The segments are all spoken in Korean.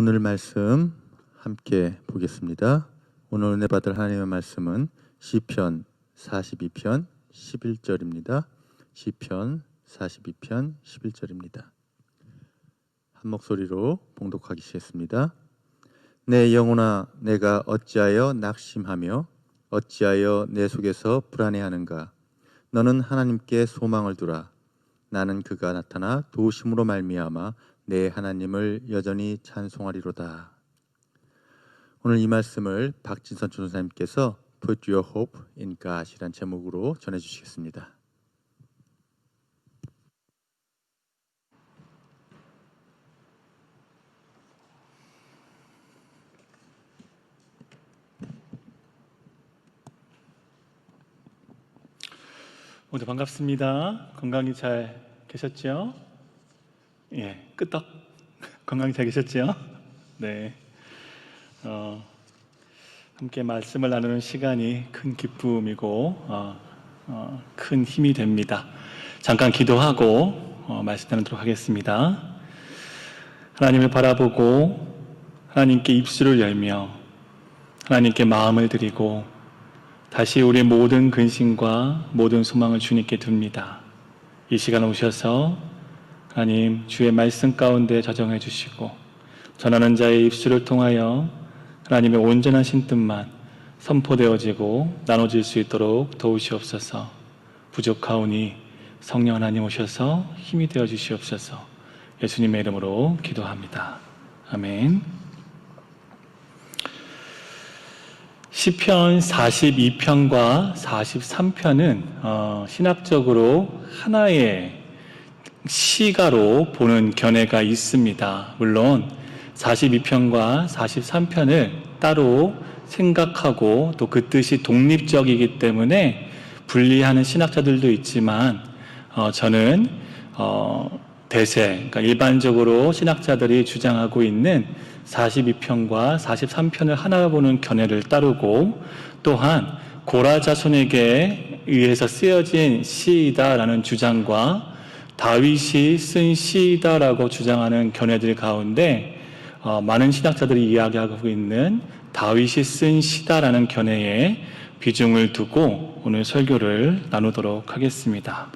오늘 말씀 함께 보겠습니다. 오늘 은혜 받을 하나님의 말씀은 시편 42편 11절입니다. 시편 42편 11절입니다. 한 목소리로 봉독하시겠습니다. 내 영혼아, 내가 어찌하여 낙심하며 어찌하여 내 속에서 불안해하는가? 너는 하나님께 소망을 두라. 나는 그가 나타나 도우심으로 말미암아 내 하나님을 여전히 찬송하리로다. 오늘 이 말씀을 박진선 전도사님께서 Put your hope in God 이란 제목으로 전해주시겠습니다. 모두 반갑습니다. 건강히 잘 계셨죠? 예, 끄떡. 건강히 잘 계셨죠? 네. 함께 말씀을 나누는 시간이 큰 기쁨이고 큰 힘이 됩니다. 잠깐 기도하고 말씀 나누도록 하겠습니다. 하나님을 바라보고 하나님께 입술을 열며 하나님께 마음을 드리고 다시 우리의 모든 근심과 모든 소망을 주님께 둡니다. 이 시간 오셔서 하나님 주의 말씀 가운데 자정해 주시고 전하는 자의 입술을 통하여 하나님의 온전하신 뜻만 선포되어지고 나눠질 수 있도록 도우시옵소서. 부족하오니 성령 하나님 오셔서 힘이 되어 주시옵소서. 예수님의 이름으로 기도합니다. 아멘. 시편 42편과 43편은 신학적으로 하나의 시가로 보는 견해가 있습니다. 물론 42편과 43편을 따로 생각하고 또 그 뜻이 독립적이기 때문에 분리하는 신학자들도 있지만 저는 대세, 그러니까 일반적으로 신학자들이 주장하고 있는 42편과 43편을 하나 보는 견해를 따르고 또한 고라 자손에게 의해서 쓰여진 시이다라는 주장과 다윗이 쓴 시이다라고 주장하는 견해들 가운데 많은 신학자들이 이야기하고 있는 다윗이 쓴 시다라는 견해에 비중을 두고 오늘 설교를 나누도록 하겠습니다.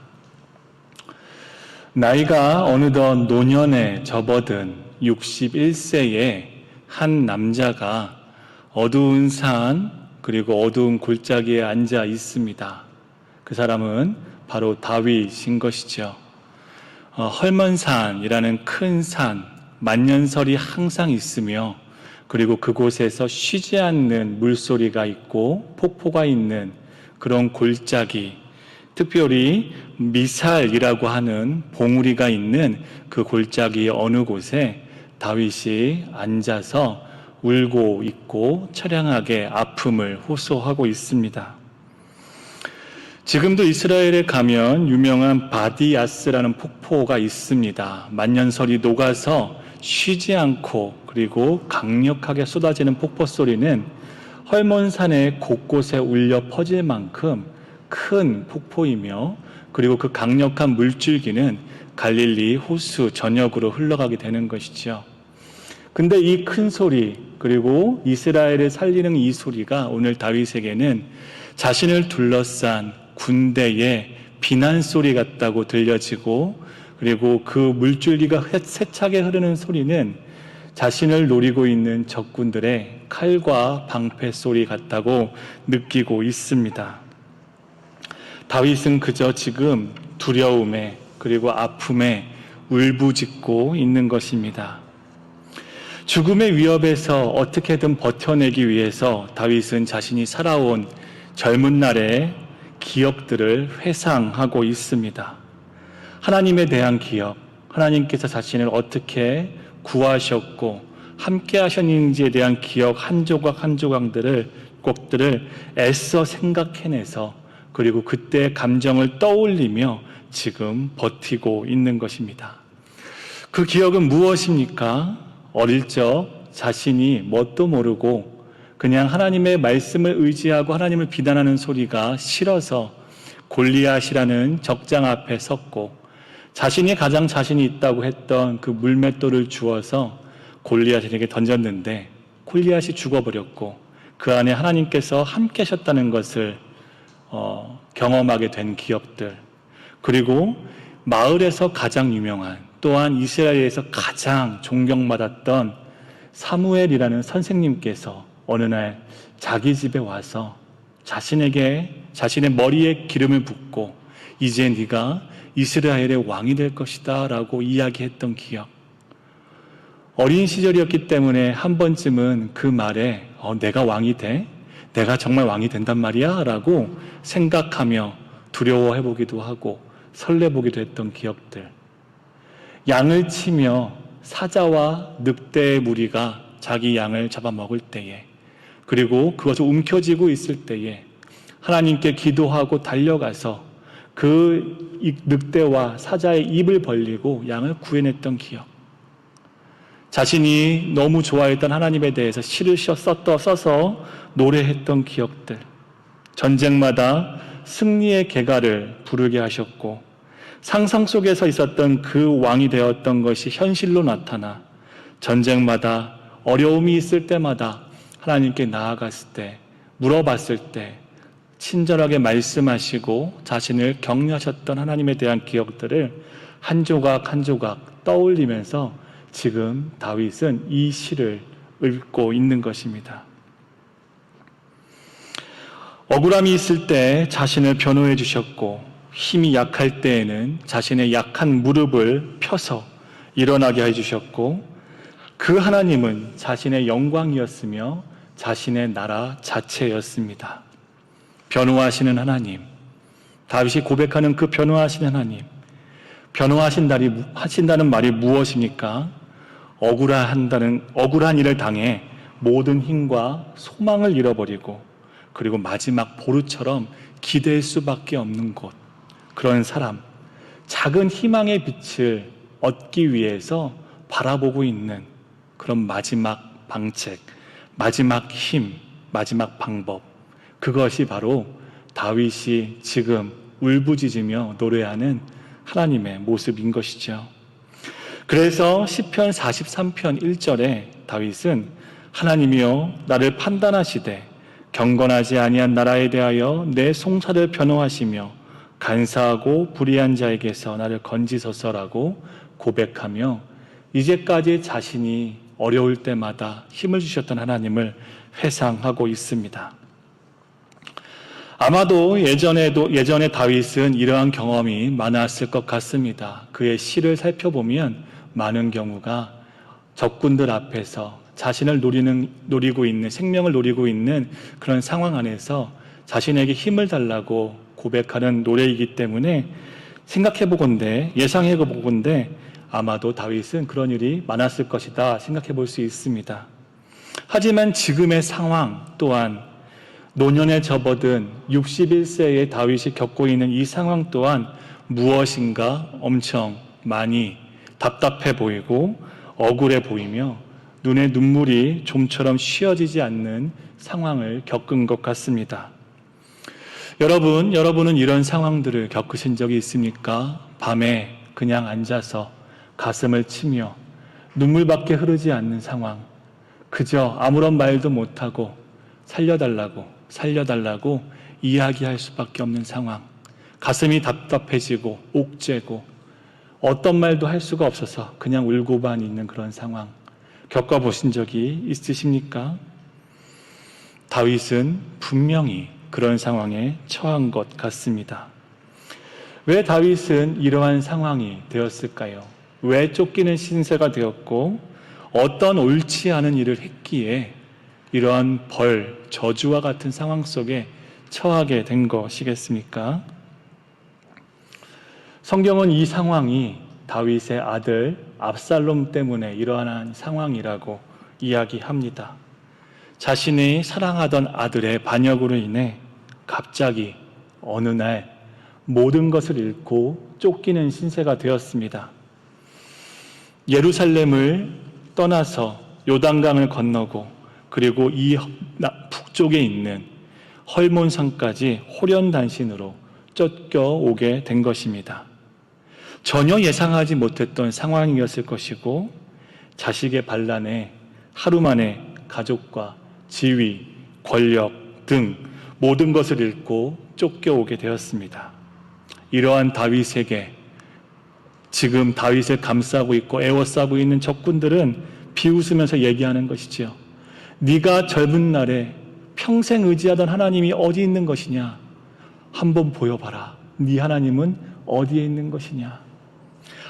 나이가 어느덧 노년에 접어든 61세의 한 남자가 어두운 산 그리고 어두운 골짜기에 앉아 있습니다. 그 사람은 바로 다윗인 것이죠. 헐먼산이라는 큰 산, 만년설이 항상 있으며 그리고 그곳에서 쉬지 않는 물소리가 있고 폭포가 있는 그런 골짜기, 특별히 미살이라고 하는 봉우리가 있는 그 골짜기 어느 곳에 다윗이 앉아서 울고 있고 처량하게 아픔을 호소하고 있습니다. 지금도 이스라엘에 가면 유명한 바디아스라는 폭포가 있습니다. 만년설이 녹아서 쉬지 않고 그리고 강력하게 쏟아지는 폭포 소리는 헐몬산의 곳곳에 울려 퍼질 만큼 큰 폭포이며 그리고 그 강력한 물줄기는 갈릴리 호수 전역으로 흘러가게 되는 것이죠. 근데 이 큰 소리 그리고 이스라엘을 살리는 이 소리가 오늘 다윗에게는 자신을 둘러싼 군대의 비난 소리 같다고 들려지고 그리고 그 물줄기가 세차게 흐르는 소리는 자신을 노리고 있는 적군들의 칼과 방패 소리 같다고 느끼고 있습니다. 다윗은 그저 지금 두려움에 그리고 아픔에 울부짖고 있는 것입니다. 죽음의 위협에서 어떻게든 버텨내기 위해서 다윗은 자신이 살아온 젊은 날의 기억들을 회상하고 있습니다. 하나님에 대한 기억, 하나님께서 자신을 어떻게 구하셨고 함께 하셨는지에 대한 기억 한 조각 한 조각들을 애써 생각해내서 그리고 그때의 감정을 떠올리며 지금 버티고 있는 것입니다. 그 기억은 무엇입니까? 어릴 적 자신이 뭣도 모르고 그냥 하나님의 말씀을 의지하고 하나님을 비난하는 소리가 싫어서 골리앗이라는 적장 앞에 섰고 자신이 가장 자신이 있다고 했던 그 물맷돌을 주어서 골리앗에게 던졌는데 골리앗이 죽어버렸고 그 안에 하나님께서 함께 하셨다는 것을 경험하게 된 기억들, 그리고 마을에서 가장 유명한, 또한 이스라엘에서 가장 존경받았던 사무엘이라는 선생님께서 어느 날 자기 집에 와서 자신의 머리에 기름을 붓고 이제 네가 이스라엘의 왕이 될 것이다 라고 이야기했던 기억. 어린 시절이었기 때문에 한 번쯤은 그 말에 내가 왕이 돼? 내가 정말 왕이 된단 말이야? 라고 생각하며 두려워해보기도 하고 설레보기도 했던 기억들. 양을 치며 사자와 늑대의 무리가 자기 양을 잡아먹을 때에, 그리고 그것을 움켜쥐고 있을 때에 하나님께 기도하고 달려가서 그 늑대와 사자의 입을 벌리고 양을 구해냈던 기억. 자신이 너무 좋아했던 하나님에 대해서 시를 써서 노래했던 기억들. 전쟁마다 승리의 계가를 부르게 하셨고 상상 속에서 있었던 그 왕이 되었던 것이 현실로 나타나 전쟁마다 어려움이 있을 때마다 하나님께 나아갔을 때, 물어봤을 때 친절하게 말씀하시고 자신을 격려하셨던 하나님에 대한 기억들을 한 조각 한 조각 떠올리면서 지금 다윗은 이 시를 읽고 있는 것입니다. 억울함이 있을 때 자신을 변호해 주셨고 힘이 약할 때에는 자신의 약한 무릎을 펴서 일어나게 해주셨고 그 하나님은 자신의 영광이었으며 자신의 나라 자체였습니다. 변호하시는 하나님, 다윗이 고백하는 그 변호하시는 하나님, 변호하신다는 말이 무엇입니까? 억울한 일을 당해 모든 힘과 소망을 잃어버리고 그리고 마지막 보루처럼 기댈 수밖에 없는 곳, 그런 사람, 작은 희망의 빛을 얻기 위해서 바라보고 있는 그런 마지막 방책, 마지막 힘, 마지막 방법, 그것이 바로 다윗이 지금 울부짖으며 노래하는 하나님의 모습인 것이죠. 그래서 시편 43편 1절에 다윗은 하나님이여 나를 판단하시되 경건하지 아니한 나라에 대하여 내 송사를 변호하시며 간사하고 불의한 자에게서 나를 건지소서라고 고백하며 이제까지 자신이 어려울 때마다 힘을 주셨던 하나님을 회상하고 있습니다. 아마도 예전에 다윗은 이러한 경험이 많았을 것 같습니다. 그의 시를 살펴보면 많은 경우가 적군들 앞에서 자신을 노리고 있는, 생명을 노리고 있는 그런 상황 안에서 자신에게 힘을 달라고 고백하는 노래이기 때문에 예상해보건대 아마도 다윗은 그런 일이 많았을 것이다 생각해 볼 수 있습니다. 하지만 지금의 상황 또한 노년에 접어든 61세의 다윗이 겪고 있는 이 상황 또한 무엇인가 엄청 많이 답답해 보이고 억울해 보이며 눈에 눈물이 좀처럼 쉬어지지 않는 상황을 겪은 것 같습니다. 여러분은 이런 상황들을 겪으신 적이 있습니까? 밤에 그냥 앉아서 가슴을 치며 눈물밖에 흐르지 않는 상황, 그저 아무런 말도 못하고 살려달라고 이야기할 수밖에 없는 상황, 가슴이 답답해지고 옥죄고 어떤 말도 할 수가 없어서 그냥 울고만 있는 그런 상황 겪어보신 적이 있으십니까? 다윗은 분명히 그런 상황에 처한 것 같습니다. 왜 다윗은 이러한 상황이 되었을까요? 왜 쫓기는 신세가 되었고 어떤 옳지 않은 일을 했기에 이러한 저주와 같은 상황 속에 처하게 된 것이겠습니까? 성경은 이 상황이 다윗의 아들 압살롬 때문에 일어난 상황이라고 이야기합니다. 자신이 사랑하던 아들의 반역으로 인해 갑자기 어느 날 모든 것을 잃고 쫓기는 신세가 되었습니다. 예루살렘을 떠나서 요단강을 건너고 그리고 이 북쪽에 있는 헐몬산까지 호련단신으로 쫓겨오게 된 것입니다. 전혀 예상하지 못했던 상황이었을 것이고 자식의 반란에 하루 만에 가족과 지위, 권력 등 모든 것을 잃고 쫓겨오게 되었습니다. 이러한 다윗에게 지금 다윗을 감싸고 있고 애워싸고 있는 적군들은 비웃으면서 얘기하는 것이지요. 네가 젊은 날에 평생 의지하던 하나님이 어디 있는 것이냐? 한번 보여봐라. 네 하나님은 어디에 있는 것이냐?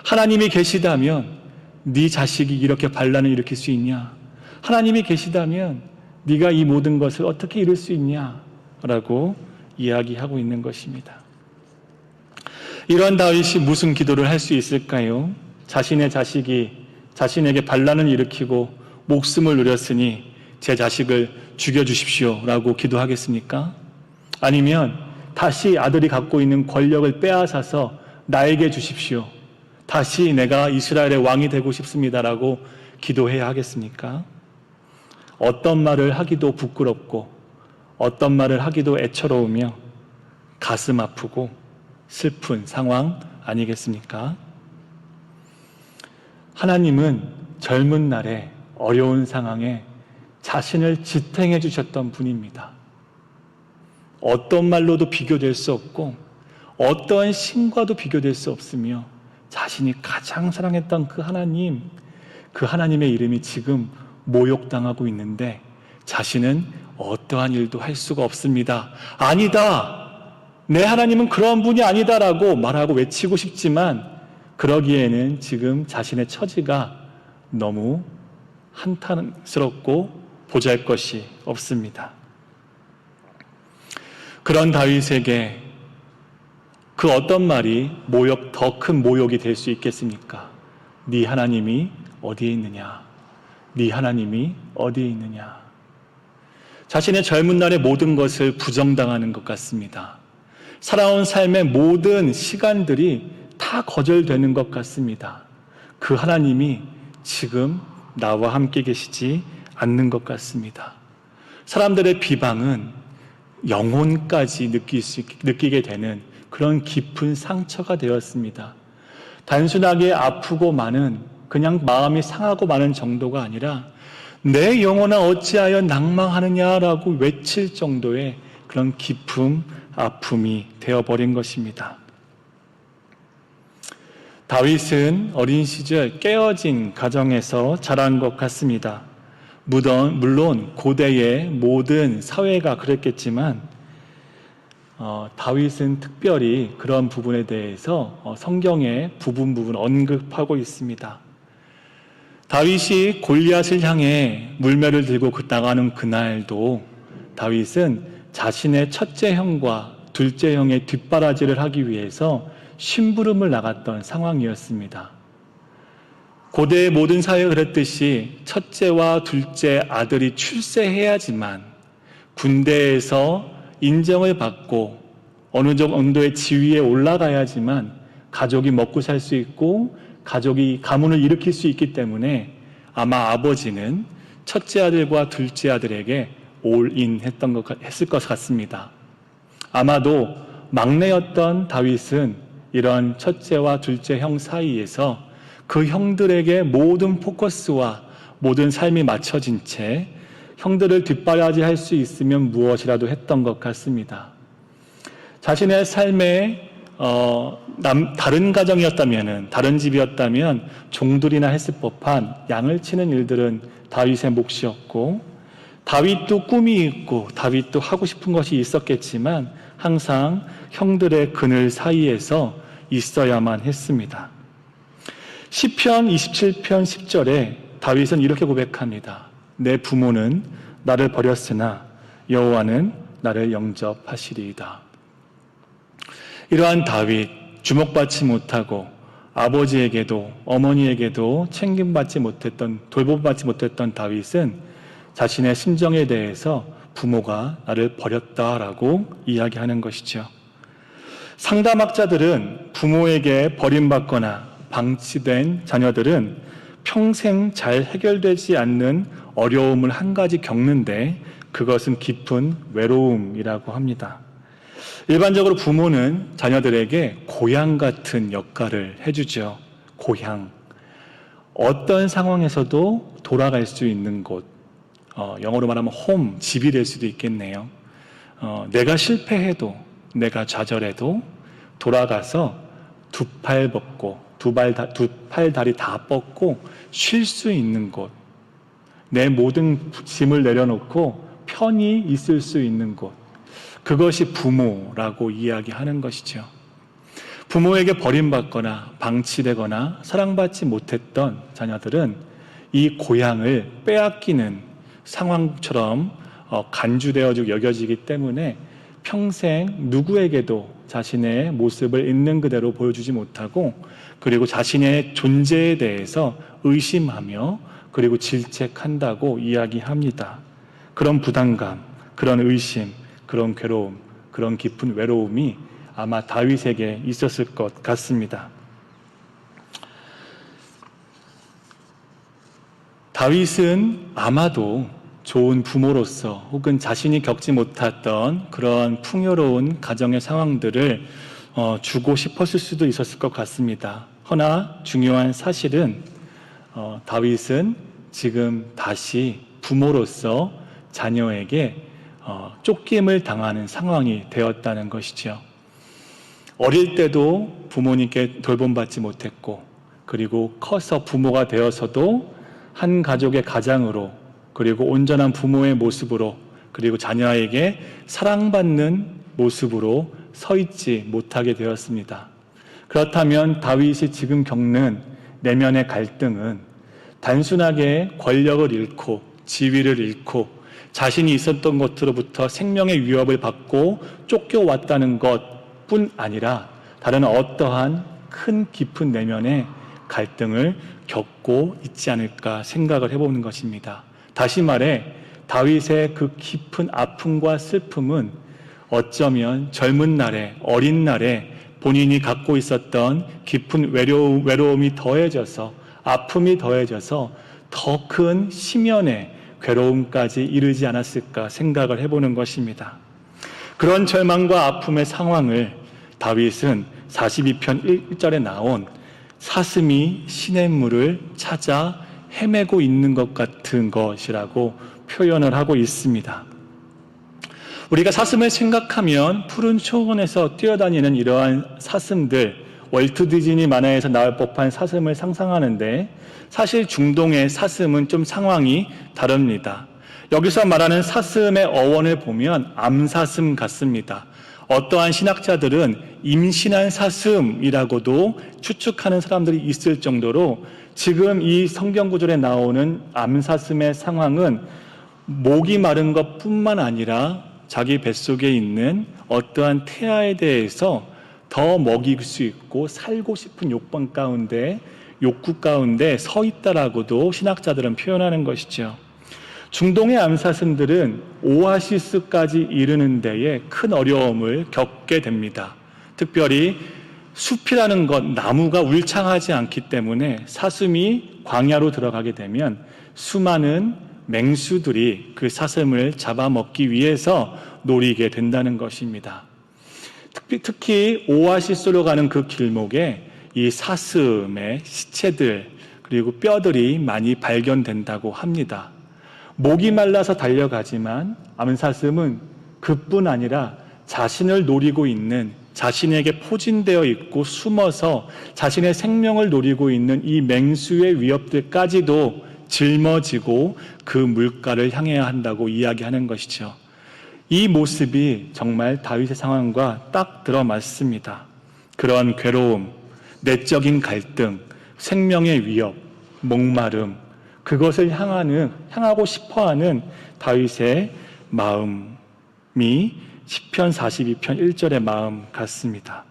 하나님이 계시다면 네 자식이 이렇게 반란을 일으킬 수 있냐? 하나님이 계시다면 네가 이 모든 것을 어떻게 이룰 수 있냐? 라고 이야기하고 있는 것입니다. 이런 다윗이 무슨 기도를 할 수 있을까요? 자신의 자식이 자신에게 반란을 일으키고 목숨을 누렸으니 제 자식을 죽여주십시오 라고 기도하겠습니까? 아니면 다시 아들이 갖고 있는 권력을 빼앗아서 나에게 주십시오. 다시 내가 이스라엘의 왕이 되고 싶습니다라고 기도해야 하겠습니까? 어떤 말을 하기도 부끄럽고 어떤 말을 하기도 애처로우며 가슴 아프고 슬픈 상황 아니겠습니까? 하나님은 젊은 날에 어려운 상황에 자신을 지탱해 주셨던 분입니다. 어떤 말로도 비교될 수 없고 어떠한 신과도 비교될 수 없으며 자신이 가장 사랑했던 그 하나님의 이름이 지금 모욕당하고 있는데 자신은 어떠한 일도 할 수가 없습니다. 아니다! 내 하나님은 그런 분이 아니다라고 말하고 외치고 싶지만 그러기에는 지금 자신의 처지가 너무 한탄스럽고 보잘것이 없습니다. 그런 다윗에게 그 어떤 말이 더 큰 모욕이 될 수 있겠습니까? 네 하나님이 어디에 있느냐? 네 하나님이 어디에 있느냐? 자신의 젊은 날의 모든 것을 부정당하는 것 같습니다. 살아온 삶의 모든 시간들이 다 거절되는 것 같습니다. 그 하나님이 지금 나와 함께 계시지 않는 것 같습니다. 사람들의 비방은 영혼까지 느끼게 되는 그런 깊은 상처가 되었습니다. 단순하게 아프고 마는 그냥 마음이 상하고 마는 정도가 아니라 내 영혼아 어찌하여 낭망하느냐라고 외칠 정도의 그런 깊은 아픔이 되어버린 것입니다. 다윗은 어린 시절 깨어진 가정에서 자란 것 같습니다. 물론 고대의 모든 사회가 그랬겠지만 다윗은 특별히 그런 부분에 대해서 성경에 부분 언급하고 있습니다. 다윗이 골리앗을 향해 물매를 들고 나가는 그날도 다윗은 자신의 첫째 형과 둘째 형의 뒷바라지를 하기 위해서 심부름을 나갔던 상황이었습니다. 고대의 모든 사회가 그랬듯이 첫째와 둘째 아들이 출세해야지만 군대에서 인정을 받고 어느 정도의 지위에 올라가야지만 가족이 먹고 살 수 있고 가족이 가문을 일으킬 수 있기 때문에 아마 아버지는 첫째 아들과 둘째 아들에게 올인 했을 것 같습니다. 아마도 막내였던 다윗은 이런 첫째와 둘째 형 사이에서 그 형들에게 모든 포커스와 모든 삶이 맞춰진 채 형들을 뒷바라지할 수 있으면 무엇이라도 했던 것 같습니다. 자신의 삶에 다른 가정이었다면, 다른 집이었다면 종들이나 했을 법한 양을 치는 일들은 다윗의 몫이었고 다윗도 꿈이 있고 다윗도 하고 싶은 것이 있었겠지만 항상 형들의 그늘 사이에서 있어야만 했습니다. 시편 27편 10절에 다윗은 이렇게 고백합니다. 내 부모는 나를 버렸으나 여호와는 나를 영접하시리이다. 이러한 다윗, 주목받지 못하고 아버지에게도 어머니에게도 챙김받지 못했던, 돌봄받지 못했던 다윗은 자신의 심정에 대해서 부모가 나를 버렸다라고 이야기하는 것이죠. 상담학자들은 부모에게 버림받거나 방치된 자녀들은 평생 잘 해결되지 않는 어려움을 한 가지 겪는데 그것은 깊은 외로움이라고 합니다. 일반적으로 부모는 자녀들에게 고향 같은 역할을 해주죠. 고향. 어떤 상황에서도 돌아갈 수 있는 곳, 영어로 말하면 홈, 집이 될 수도 있겠네요. 내가 실패해도, 내가 좌절해도 돌아가서 두 팔 벗고, 두 팔 다리 다 뻗고 쉴 수 있는 곳, 내 모든 짐을 내려놓고 편히 있을 수 있는 곳, 그것이 부모라고 이야기하는 것이죠. 부모에게 버림받거나 방치되거나 사랑받지 못했던 자녀들은 이 고향을 빼앗기는 상황처럼 간주되어지고 여겨지기 때문에 평생 누구에게도 자신의 모습을 있는 그대로 보여주지 못하고, 그리고 자신의 존재에 대해서 의심하며 그리고 질책한다고 이야기합니다. 그런 부담감, 그런 의심, 그런 괴로움, 그런 깊은 외로움이 아마 다윗에게 있었을 것 같습니다. 다윗은 아마도 좋은 부모로서 혹은 자신이 겪지 못했던 그런 풍요로운 가정의 상황들을 주고 싶었을 수도 있었을 것 같습니다. 허나 중요한 사실은 다윗은 지금 다시 부모로서 자녀에게 쫓김을 당하는 상황이 되었다는 것이죠. 어릴 때도 부모님께 돌봄받지 못했고, 그리고 커서 부모가 되어서도 한 가족의 가장으로, 그리고 온전한 부모의 모습으로, 그리고 자녀에게 사랑받는 모습으로 서 있지 못하게 되었습니다. 그렇다면 다윗이 지금 겪는 내면의 갈등은 단순하게 권력을 잃고 지위를 잃고 자신이 있었던 것으로부터 생명의 위협을 받고 쫓겨왔다는 것뿐 아니라 다른 어떠한 큰 깊은 내면의 갈등을 겪고 있지 않을까 생각을 해보는 것입니다. 다시 말해 다윗의 그 깊은 아픔과 슬픔은 어쩌면 젊은 날에, 어린 날에 본인이 갖고 있었던 깊은 외로움이 더해져서, 아픔이 더해져서 더 큰 심연의 괴로움까지 이르지 않았을까 생각을 해보는 것입니다. 그런 절망과 아픔의 상황을 다윗은 42편 1절에 나온 사슴이 시냇물을 찾아 헤매고 있는 것 같은 것이라고 표현을 하고 있습니다. 우리가 사슴을 생각하면 푸른 초원에서 뛰어다니는 이러한 사슴들, 월트 디즈니 만화에서 나올 법한 사슴을 상상하는데, 사실 중동의 사슴은 좀 상황이 다릅니다. 여기서 말하는 사슴의 어원을 보면 암사슴 같습니다. 어떠한 신학자들은 임신한 사슴이라고도 추측하는 사람들이 있을 정도로 지금 이 성경 구절에 나오는 암사슴의 상황은 목이 마른 것뿐만 아니라 자기 뱃속에 있는 어떠한 태아에 대해서 더 먹일 수 있고 살고 싶은 욕구 가운데 서 있다라고도 신학자들은 표현하는 것이죠. 중동의 암사슴들은 오아시스까지 이르는 데에 큰 어려움을 겪게 됩니다. 특별히 숲이라는 것, 나무가 울창하지 않기 때문에 사슴이 광야로 들어가게 되면 수많은 맹수들이 그 사슴을 잡아먹기 위해서 노리게 된다는 것입니다. 특히 오아시스로 가는 그 길목에 이 사슴의 시체들 그리고 뼈들이 많이 발견된다고 합니다. 목이 말라서 달려가지만 암사슴은 그뿐 아니라 자신을 노리고 있는, 자신에게 포진되어 있고 숨어서 자신의 생명을 노리고 있는 이 맹수의 위협들까지도 짊어지고 그 물가를 향해야 한다고 이야기하는 것이죠. 이 모습이 정말 다윗의 상황과 딱 들어맞습니다. 그런 괴로움, 내적인 갈등, 생명의 위협, 목마름, 그것을 향하고 싶어하는 다윗의 마음이 시편 42편 1절의 마음 같습니다.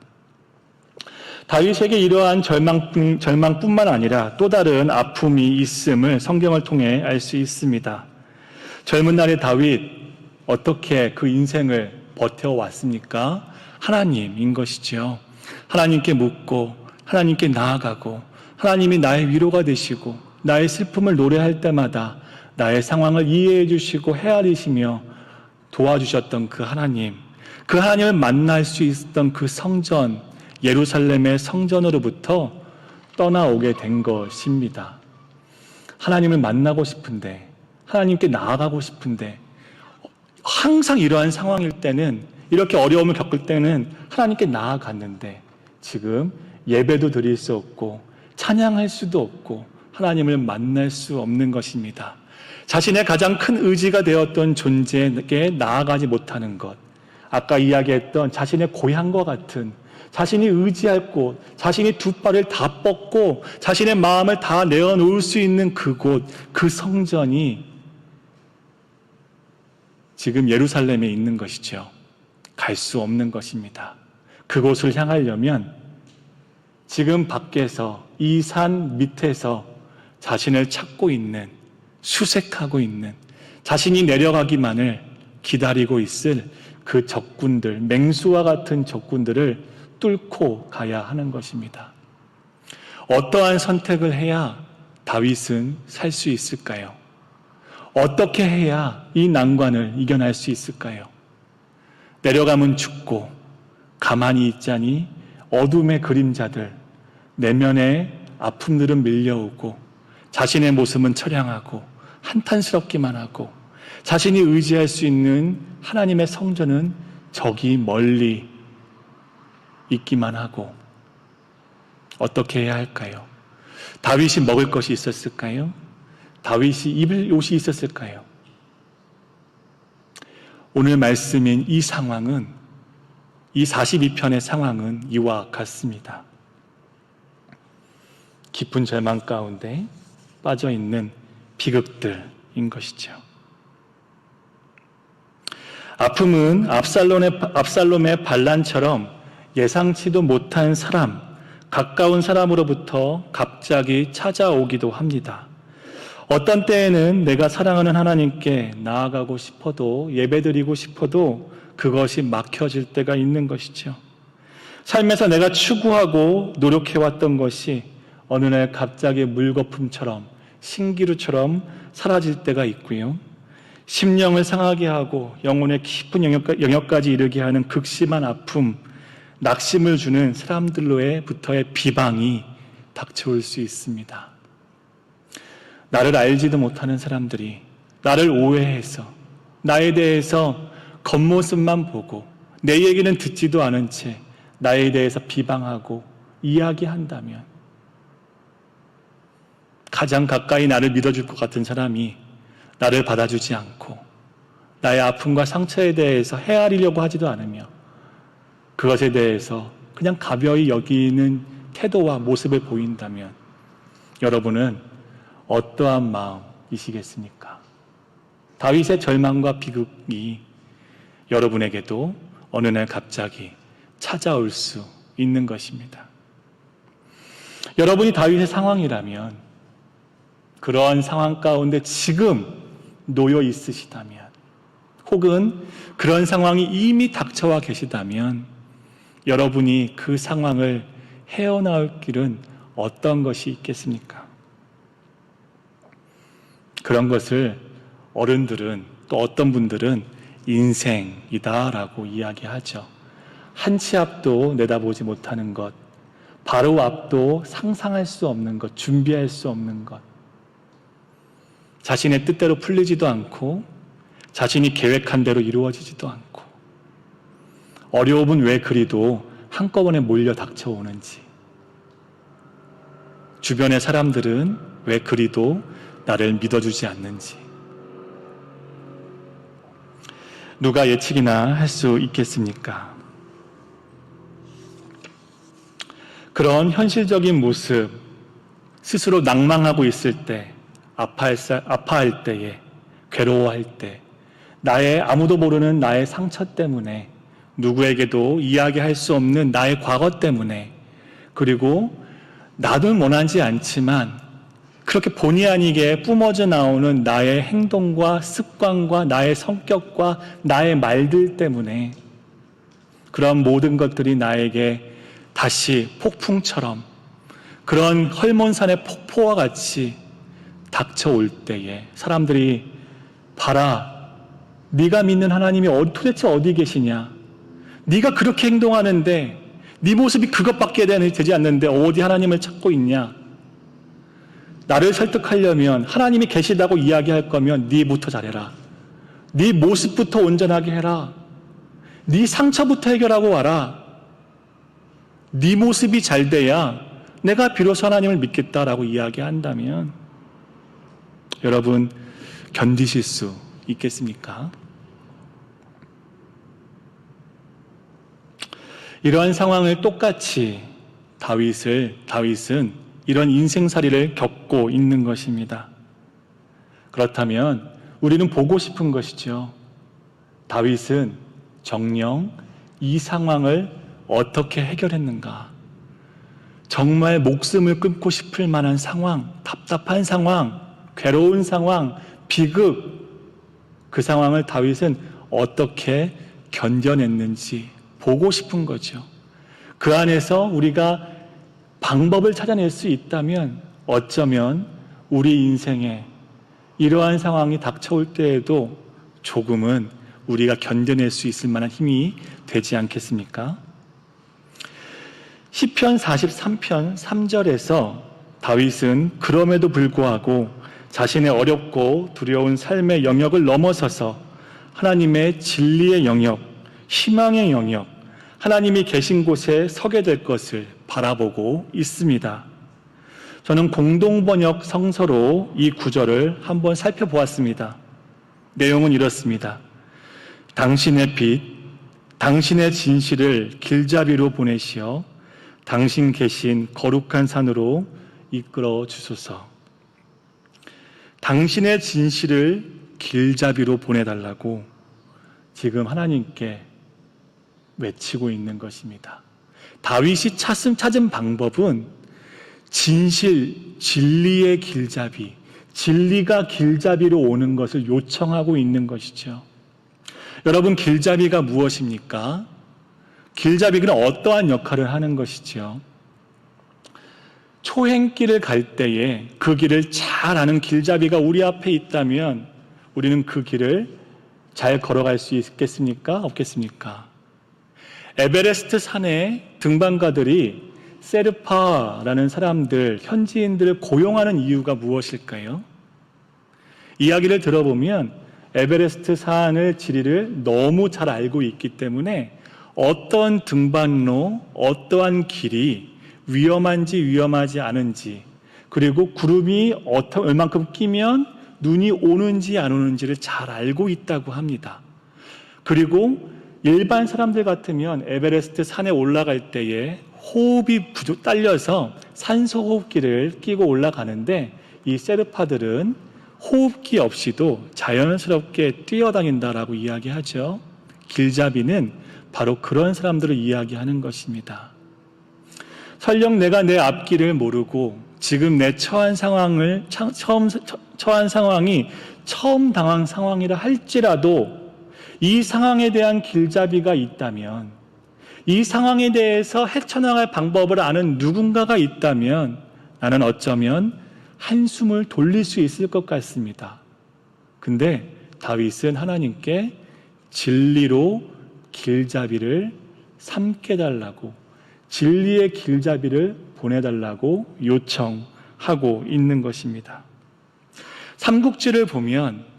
다윗에게 이러한 절망뿐만 아니라 또 다른 아픔이 있음을 성경을 통해 알 수 있습니다. 젊은 날의 다윗, 어떻게 그 인생을 버텨왔습니까? 하나님인 것이죠. 하나님께 묻고 하나님께 나아가고 하나님이 나의 위로가 되시고 나의 슬픔을 노래할 때마다 나의 상황을 이해해 주시고 헤아리시며 도와주셨던 그 하나님을 만날 수 있었던 그 성전, 예루살렘의 성전으로부터 떠나오게 된 것입니다. 하나님을 만나고 싶은데, 하나님께 나아가고 싶은데, 항상 이러한 상황일 때는, 이렇게 어려움을 겪을 때는 하나님께 나아갔는데, 지금 예배도 드릴 수 없고 찬양할 수도 없고 하나님을 만날 수 없는 것입니다. 자신의 가장 큰 의지가 되었던 존재에게 나아가지 못하는 것, 아까 이야기했던 자신의 고향과 같은, 자신이 의지할 곳, 자신이 두 발을 다 뻗고 자신의 마음을 다 내어놓을 수 있는 그곳, 그 성전이 지금 예루살렘에 있는 것이죠. 갈 수 없는 것입니다. 그곳을 향하려면 지금 밖에서, 이 산 밑에서 자신을 찾고 있는, 수색하고 있는, 자신이 내려가기만을 기다리고 있을 그 적군들, 맹수와 같은 적군들을 뚫고 가야 하는 것입니다. 어떠한 선택을 해야 다윗은 살 수 있을까요? 어떻게 해야 이 난관을 이겨낼 수 있을까요? 내려가면 죽고 가만히 있자니 어둠의 그림자들, 내면의 아픔들은 밀려오고 자신의 모습은 처량하고 한탄스럽기만 하고 자신이 의지할 수 있는 하나님의 성전은 저기 멀리 있기만 하고 어떻게 해야 할까요? 다윗이 먹을 것이 있었을까요? 다윗이 입을 옷이 있었을까요? 오늘 말씀인 이 상황은, 이 42편의 상황은 이와 같습니다. 깊은 절망 가운데 빠져있는 비극들인 것이죠. 아픔은 압살롬의 반란처럼 예상치도 못한 사람, 가까운 사람으로부터 갑자기 찾아오기도 합니다. 어떤 때에는 내가 사랑하는 하나님께 나아가고 싶어도, 예배드리고 싶어도 그것이 막혀질 때가 있는 것이죠. 삶에서 내가 추구하고 노력해왔던 것이 어느 날 갑자기 물거품처럼, 신기루처럼 사라질 때가 있고요. 심령을 상하게 하고 영혼의 깊은 영역까지 이르게 하는 극심한 아픔, 낙심을 주는 사람들로부터의 비방이 닥쳐올 수 있습니다. 나를 알지도 못하는 사람들이 나를 오해해서 나에 대해서 겉모습만 보고 내 얘기는 듣지도 않은 채 나에 대해서 비방하고 이야기한다면, 가장 가까이 나를 믿어줄 것 같은 사람이 나를 받아주지 않고 나의 아픔과 상처에 대해서 헤아리려고 하지도 않으며 그것에 대해서 그냥 가벼이 여기는 태도와 모습을 보인다면 여러분은 어떠한 마음이시겠습니까? 다윗의 절망과 비극이 여러분에게도 어느 날 갑자기 찾아올 수 있는 것입니다. 여러분이 다윗의 상황이라면, 그러한 상황 가운데 지금 놓여 있으시다면, 혹은 그런 상황이 이미 닥쳐와 계시다면 여러분이 그 상황을 헤어나올 길은 어떤 것이 있겠습니까? 그런 것을 어른들은, 또 어떤 분들은 인생이다라고 이야기하죠. 한 치 앞도 내다보지 못하는 것, 바로 앞도 상상할 수 없는 것, 준비할 수 없는 것, 자신의 뜻대로 풀리지도 않고 자신이 계획한 대로 이루어지지도 않고, 어려움은 왜 그리도 한꺼번에 몰려 닥쳐오는지, 주변의 사람들은 왜 그리도 나를 믿어주지 않는지, 누가 예측이나 할 수 있겠습니까? 그런 현실적인 모습, 스스로 낭망하고 있을 때, 아파할 때에, 괴로워할 때, 나의 아무도 모르는 나의 상처 때문에, 누구에게도 이야기할 수 없는 나의 과거 때문에, 그리고 나도 원하지 않지만 그렇게 본의 아니게 뿜어져 나오는 나의 행동과 습관과 나의 성격과 나의 말들 때문에 그런 모든 것들이 나에게 다시 폭풍처럼, 그런 헐몬산의 폭포와 같이 닥쳐올 때에 사람들이, 봐라, 네가 믿는 하나님이 도대체 어디 계시냐? 네가 그렇게 행동하는데 네 모습이 그것밖에 되지 않는데 어디 하나님을 찾고 있냐? 나를 설득하려면 하나님이 계시다고 이야기할 거면 네부터 잘해라. 네 모습부터 온전하게 해라. 네 상처부터 해결하고 와라. 네 모습이 잘 돼야 내가 비로소 하나님을 믿겠다라고 이야기한다면 여러분 견디실 수 있겠습니까? 이러한 상황을 똑같이 다윗은 이런 인생살이를 겪고 있는 것입니다. 그렇다면 우리는 보고 싶은 것이죠. 다윗은 정녕 이 상황을 어떻게 해결했는가? 정말 목숨을 끊고 싶을 만한 상황, 답답한 상황, 괴로운 상황, 비극, 그 상황을 다윗은 어떻게 견뎌냈는지 보고 싶은 거죠. 그 안에서 우리가 방법을 찾아낼 수 있다면 어쩌면 우리 인생에 이러한 상황이 닥쳐올 때에도 조금은 우리가 견뎌낼 수 있을 만한 힘이 되지 않겠습니까? 시편 43편 3절에서 다윗은 그럼에도 불구하고 자신의 어렵고 두려운 삶의 영역을 넘어서서 하나님의 진리의 영역, 희망의 영역, 하나님이 계신 곳에 서게 될 것을 바라보고 있습니다. 저는 공동번역 성서로 이 구절을 한번 살펴보았습니다. 내용은 이렇습니다. 당신의 빛, 당신의 진실을 길잡이로 보내시어 당신 계신 거룩한 산으로 이끌어 주소서. 당신의 진실을 길잡이로 보내달라고 지금 하나님께 외치고 있는 것입니다. 다윗이 찾은 방법은 진리의 길잡이, 진리가 길잡이로 오는 것을 요청하고 있는 것이죠. 여러분, 길잡이가 무엇입니까? 길잡이는 어떠한 역할을 하는 것이지요? 초행길을 갈 때에 그 길을 잘 아는 길잡이가 우리 앞에 있다면 우리는 그 길을 잘 걸어갈 수 있겠습니까? 없겠습니까? 에베레스트 산에 등반가들이 세르파라는 사람들, 현지인들을 고용하는 이유가 무엇일까요? 이야기를 들어보면 에베레스트 산의 지리를 너무 잘 알고 있기 때문에 어떤 등반로, 어떠한 길이 위험한지 위험하지 않은지, 그리고 구름이 얼만큼 끼면 눈이 오는지 안 오는지를 잘 알고 있다고 합니다. 그리고 일반 사람들 같으면 에베레스트 산에 올라갈 때에 호흡이 딸려서 산소 호흡기를 끼고 올라가는데 이 세르파들은 호흡기 없이도 자연스럽게 뛰어다닌다라고 이야기하죠. 길잡이는 바로 그런 사람들을 이야기하는 것입니다. 설령 내가 내 앞길을 모르고 지금 내 처한 상황이 처음 당한 상황이라 할지라도 이 상황에 대한 길잡이가 있다면, 이 상황에 대해서 헤쳐나갈 방법을 아는 누군가가 있다면 나는 어쩌면 한숨을 돌릴 수 있을 것 같습니다. 근데 다윗은 하나님께 진리로 길잡이를 삼게 달라고, 진리의 길잡이를 보내달라고 요청하고 있는 것입니다. 삼국지를 보면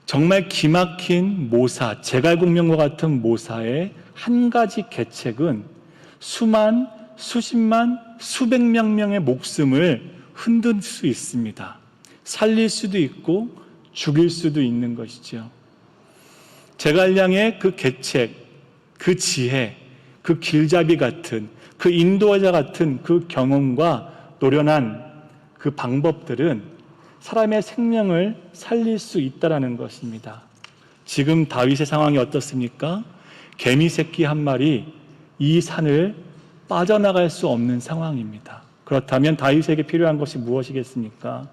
정말 기막힌 모사, 제갈공명과 같은 모사의 한 가지 계책은 수만, 수십만, 수백 명의 목숨을 흔들 수 있습니다. 살릴 수도 있고 죽일 수도 있는 것이죠. 제갈량의 그 계책, 그 지혜, 그 길잡이 같은, 그 인도자 같은 그 경험과 노련한 그 방법들은 사람의 생명을 살릴 수 있다는 것입니다. 지금 다윗의 상황이 어떻습니까? 개미 새끼 한 마리 이 산을 빠져나갈 수 없는 상황입니다. 그렇다면 다윗에게 필요한 것이 무엇이겠습니까?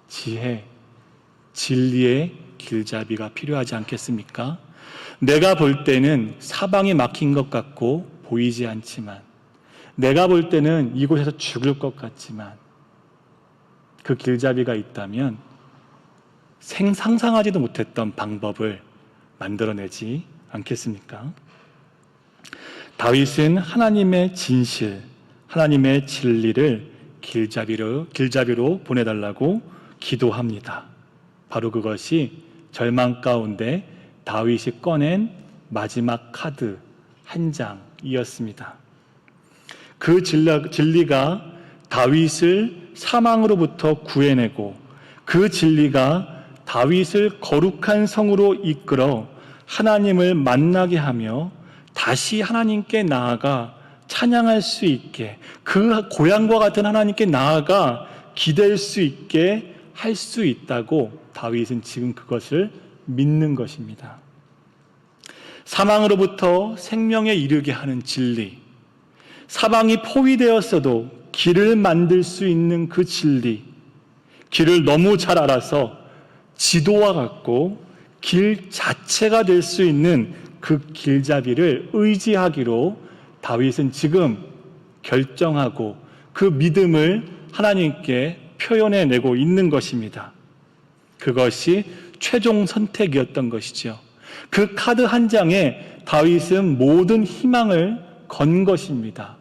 지혜, 진리의 길잡이가 필요하지 않겠습니까? 내가 볼 때는 사방이 막힌 것 같고 보이지 않지만, 내가 볼 때는 이곳에서 죽을 것 같지만 그 길잡이가 있다면 상상하지도 못했던 방법을 만들어내지 않겠습니까? 다윗은 하나님의 진실, 하나님의 진리를 길잡이로 보내달라고 기도합니다. 바로 그것이 절망 가운데 다윗이 꺼낸 마지막 카드 한 장이었습니다. 그 진리가 다윗을 사망으로부터 구해내고 그 진리가 다윗을 거룩한 성으로 이끌어 하나님을 만나게 하며 다시 하나님께 나아가 찬양할 수 있게, 그 고향과 같은 하나님께 나아가 기댈 수 있게 할 수 있다고 다윗은 지금 그것을 믿는 것입니다. 사망으로부터 생명에 이르게 하는 진리, 사방이 포위되었어도 길을 만들 수 있는 그 진리, 길을 너무 잘 알아서 지도와 같고 길 자체가 될 수 있는 그 길잡이를 의지하기로 다윗은 지금 결정하고 그 믿음을 하나님께 표현해내고 있는 것입니다. 그것이 최종 선택이었던 것이죠. 그 카드 한 장에 다윗은 모든 희망을 건 것입니다.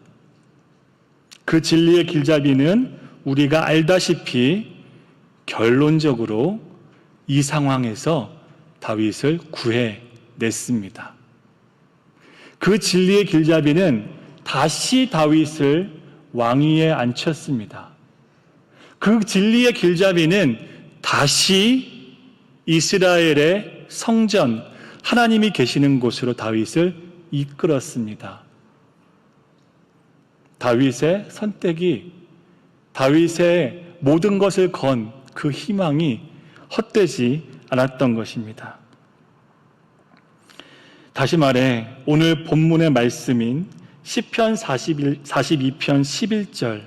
그 진리의 길잡이는 우리가 알다시피 결론적으로 이 상황에서 다윗을 구해냈습니다. 그 진리의 길잡이는 다시 다윗을 왕위에 앉혔습니다. 그 진리의 길잡이는 다시 이스라엘의 성전, 하나님이 계시는 곳으로 다윗을 이끌었습니다. 다윗의 선택이, 다윗의 모든 것을 건 그 희망이 헛되지 않았던 것입니다. 다시 말해 오늘 본문의 말씀인 시편 42편 11절,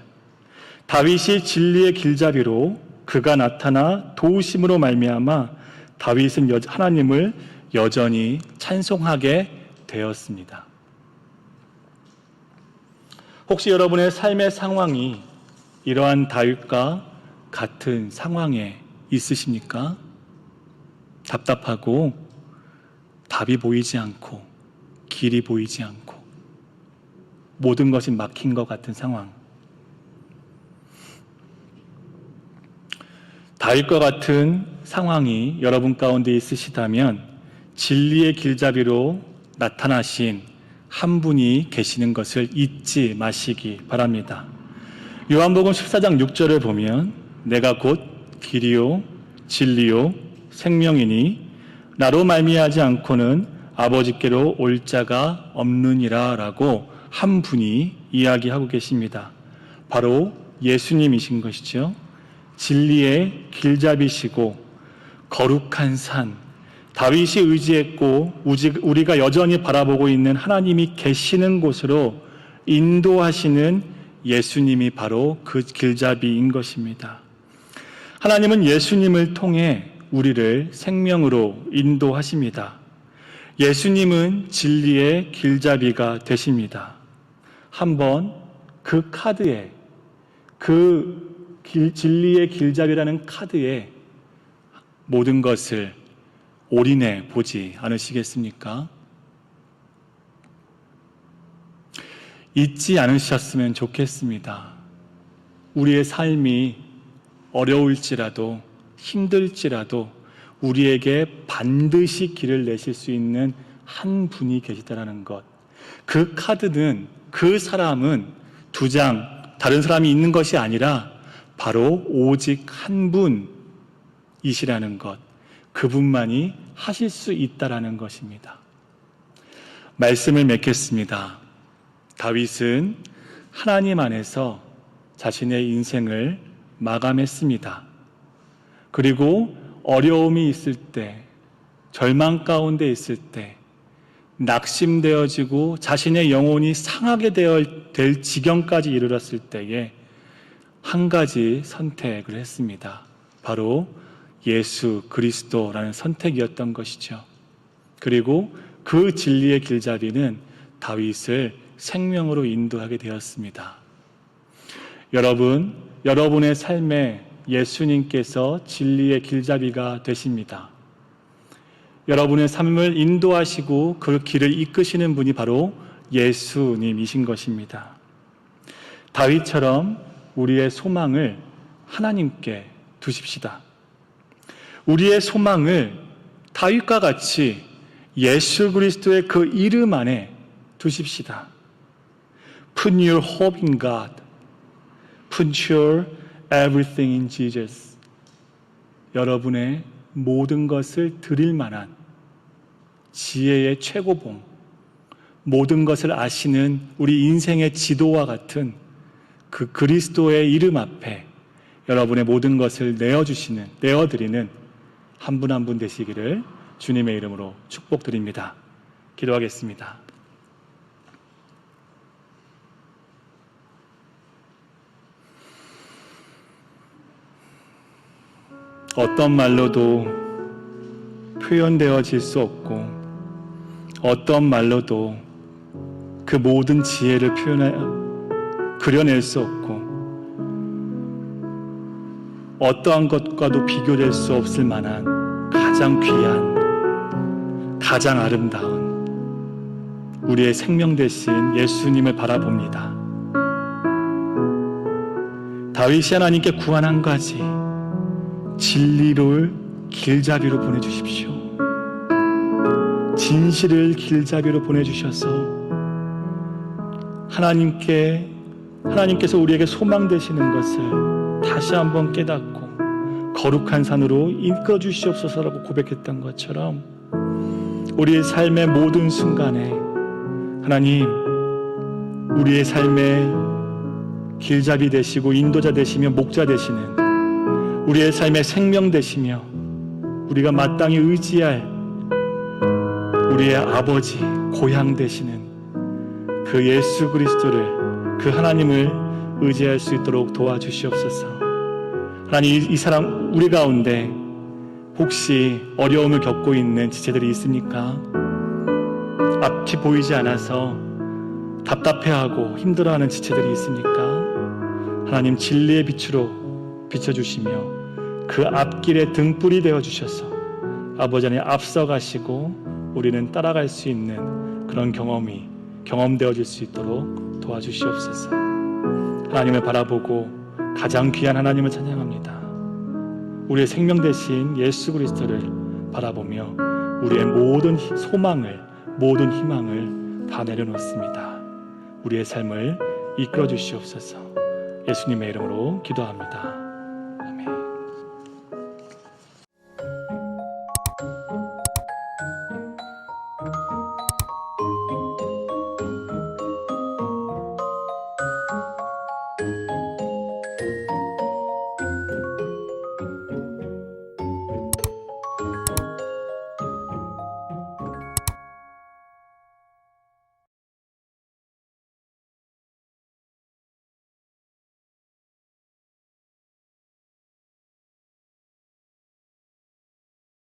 다윗이 진리의 길잡이로 그가 나타나 도우심으로 말미암아 다윗은 하나님을 여전히 찬송하게 되었습니다. 혹시 여러분의 삶의 상황이 이러한 다윗과 같은 상황에 있으십니까? 답답하고 답이 보이지 않고 길이 보이지 않고 모든 것이 막힌 것 같은 상황. 다윗과 같은 상황이 여러분 가운데 있으시다면 진리의 길잡이로 나타나신 한 분이 계시는 것을 잊지 마시기 바랍니다. 요한복음 14장 6절을 보면 내가 곧 길이요 진리요 생명이니 나로 말미암지 않고는 아버지께로 올 자가 없느니라 라고 한 분이 이야기하고 계십니다. 바로 예수님이신 것이죠. 진리의 길잡이시고 거룩한 산, 다윗이 의지했고 우리가 여전히 바라보고 있는 하나님이 계시는 곳으로 인도하시는 예수님이 바로 그 길잡이인 것입니다. 하나님은 예수님을 통해 우리를 생명으로 인도하십니다. 예수님은 진리의 길잡이가 되십니다. 한번 그 카드에, 진리의 길잡이라는 카드에 모든 것을 올인해 보지 않으시겠습니까? 잊지 않으셨으면 좋겠습니다. 우리의 삶이 어려울지라도 힘들지라도 우리에게 반드시 길을 내실 수 있는 한 분이 계시다는 것. 그 카드는, 그 사람은 두 장 다른 사람이 있는 것이 아니라 바로 오직 한 분이시라는 것. 그분만이 하실 수 있다라는 것입니다. 말씀을 맺겠습니다. 다윗은 하나님 안에서 자신의 인생을 마감했습니다. 그리고 어려움이 있을 때, 절망 가운데 있을 때, 낙심되어지고 자신의 영혼이 상하게 될 지경까지 이르렀을 때에 한 가지 선택을 했습니다. 바로 예수 그리스도라는 선택이었던 것이죠. 그리고 그 진리의 길잡이는 다윗을 생명으로 인도하게 되었습니다. 여러분의 삶에 예수님께서 진리의 길잡이가 되십니다. 여러분의 삶을 인도하시고 그 길을 이끄시는 분이 바로 예수님이신 것입니다. 다윗처럼 우리의 소망을 하나님께 두십시다. 우리의 소망을 다윗과 같이 예수 그리스도의 그 이름 안에 두십시다. Put your hope in God. Put your everything in Jesus. 여러분의 모든 것을 드릴 만한 지혜의 최고봉, 모든 것을 아시는 우리 인생의 지도와 같은 그 그리스도의 이름 앞에 여러분의 모든 것을 내어드리는 한 분 한 분 되시기를 주님의 이름으로 축복드립니다. 기도하겠습니다. 어떤 말로도 표현되어질 수 없고 어떤 말로도 그 모든 지혜를 그려낼 수 없고 어떠한 것과도 비교될 수 없을 만한 가장 귀한, 가장 아름다운 우리의 생명 되신 예수님을 바라봅니다. 다윗이 하나님께 구한 한 가지, 진리를 길잡이로 보내주십시오. 진실을 길잡이로 보내주셔서 하나님께서 우리에게 소망 되시는 것을 다시 한번 깨닫고 거룩한 산으로 이끌어 주시옵소서라고 고백했던 것처럼 우리의 삶의 모든 순간에 하나님, 우리의 삶의 길잡이 되시고 인도자 되시며 목자 되시는 우리의 삶의 생명 되시며 우리가 마땅히 의지할 우리의 아버지, 고향 되시는 그 예수 그리스도를, 그 하나님을 의지할 수 있도록 도와주시옵소서. 하나님, 이 사람 우리 가운데 혹시 어려움을 겪고 있는 지체들이 있습니까? 앞이 보이지 않아서 답답해하고 힘들어하는 지체들이 있습니까? 하나님, 진리의 빛으로 비춰주시며 그 앞길에 등불이 되어주셔서 아버지 하나님 앞서가시고 우리는 따라갈 수 있는 그런 경험되어질 수 있도록 도와주시옵소서. 하나님을 바라보고 가장 귀한 하나님을 찬양합니다. 우리의 생명 되신 예수 그리스도를 바라보며 우리의 모든 소망을, 모든 희망을 다 내려놓습니다. 우리의 삶을 이끌어 주시옵소서. 예수님의 이름으로 기도합니다.